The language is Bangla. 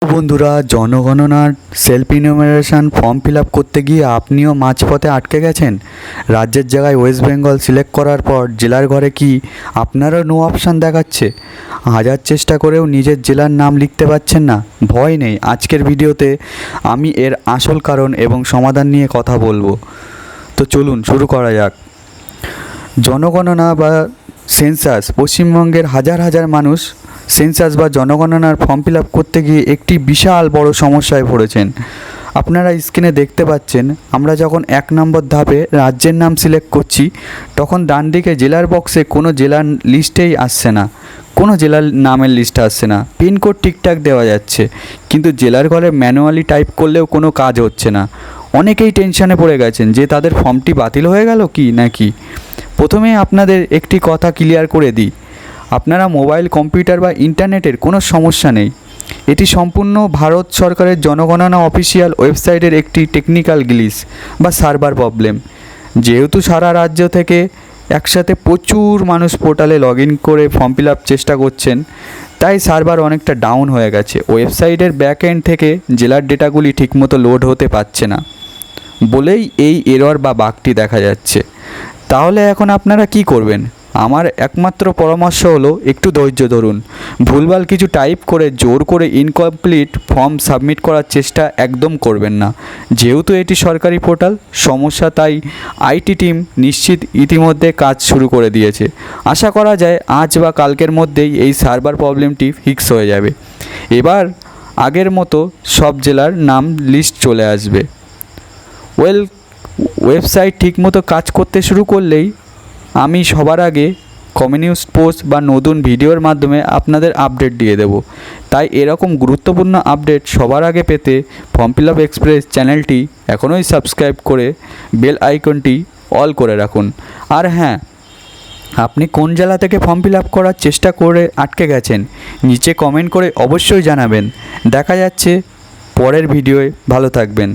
বন্ধুরা, জনগণনার self enumeration form fill up করতে গিয়ে আপনিও মাঝপথে আটকে গেছেন। রাজ্যের জায়গায় ওয়েস্ট বেঙ্গল সিলেক্ট করার পর জেলার ঘরে কি আপনারও নো অপশান দেখাচ্ছে? হাজার চেষ্টা করেও নিজের জেলার নাম লিখতে পারছেন না? ভয় নেই, আজকের ভিডিওতে আমি এর আসল কারণ এবং সমাধান নিয়ে কথা বলবো। তো চলুন শুরু করা যাক। জনগণনা বা সেন্সাস, পশ্চিমবঙ্গের হাজার হাজার মানুষ সেন্সাস বা জনগণনার ফর্ম ফিল আপ করতে গিয়ে একটি বিশাল বড় সমস্যায় পড়েছেন। আপনারা স্ক্রিনে দেখতে পাচ্ছেন, আমরা যখন 1 নম্বর ধাপে রাজ্যের নাম সিলেক্ট করছি, তখন ডান দিকে জেলার বক্সে কোনো জেলার লিস্টেই আসছে না, কোনো জেলার নামের লিস্ট আসছে না। পিনকোড ঠিকঠাক দেওয়া যাচ্ছে, কিন্তু জেলার ঘরে ম্যানুয়ালি টাইপ করলেও কোনো কাজ হচ্ছে না। অনেকেই টেনশনে পড়ে গেছেন যে তাদের ফর্মটি বাতিল হয়ে গেল কি নাকি। প্রথমে আপনাদের একটি কথা ক্লিয়ার করে দিই, আপনারা মোবাইল, কম্পিউটার বা ইন্টারনেটের কোনো সমস্যা নেই। এটি সম্পূর্ণ ভারত সরকারের জনগণনা অফিসিয়াল ওয়েবসাইটের একটি টেকনিক্যাল গ্লিচ বা সার্ভার প্রবলেম। যেহেতু সারা রাজ্য থেকে একসাথে প্রচুর মানুষ পোর্টালে লগ ইন করে ফর্ম ফিল আপ চেষ্টা করছেন, তাই সার্ভার অনেকটা ডাউন হয়ে গেছে। ওয়েবসাইটের ব্যাক এন্ড থেকে জেলার ডেটাগুলি ঠিকমতো লোড হতে পারছে না বলেই এই এরর বা বাগটি দেখা যাচ্ছে। তাহলে এখন আপনারা কি করবেন? আমার একমাত্র পরামর্শ হলো একটু ধৈর্য ধরুন। ভুলভাল কিছু টাইপ করে জোর করে ইনকমপ্লিট ফর্ম সাবমিট করার চেষ্টা একদম করবেন না। যেহেতু এটি সরকারি পোর্টাল সমস্যা, তাই আইটি টিম নিশ্চিত ইতিমধ্যে কাজ শুরু করে দিয়েছে। আশা করা যায় আজ বা কালকের মধ্যেই এই সার্ভার প্রবলেমটি ফিক্স হয়ে যাবে। এবার আগের মতো সব জেলার নাম লিস্ট চলে আসবে। ওয়েবসাইট ঠিকমতো কাজ করতে শুরু করলেই আমি সবার আগে কমিউনিটি পোস্ট বা নতুন ভিডিওর মাধ্যমে আপনাদের আপডেট দিয়ে দেব। তাই এরকম গুরুত্বপূর্ণ আপডেট সবার আগে পেতে ফর্ম ফিল আপ এক্সপ্রেস চ্যানেলটি এখনই সাবস্ক্রাইব করে বেল আইকনটি অল করে রাখুন। আর হ্যাঁ, আপনি কোন জেলা থেকে ফর্ম ফিল আপ করার চেষ্টা করে আটকে গেছেন নিচে কমেন্ট করে অবশ্যই জানাবেন। দেখা যাচ্ছে পরের ভিডিওয়। ভালো থাকবেন।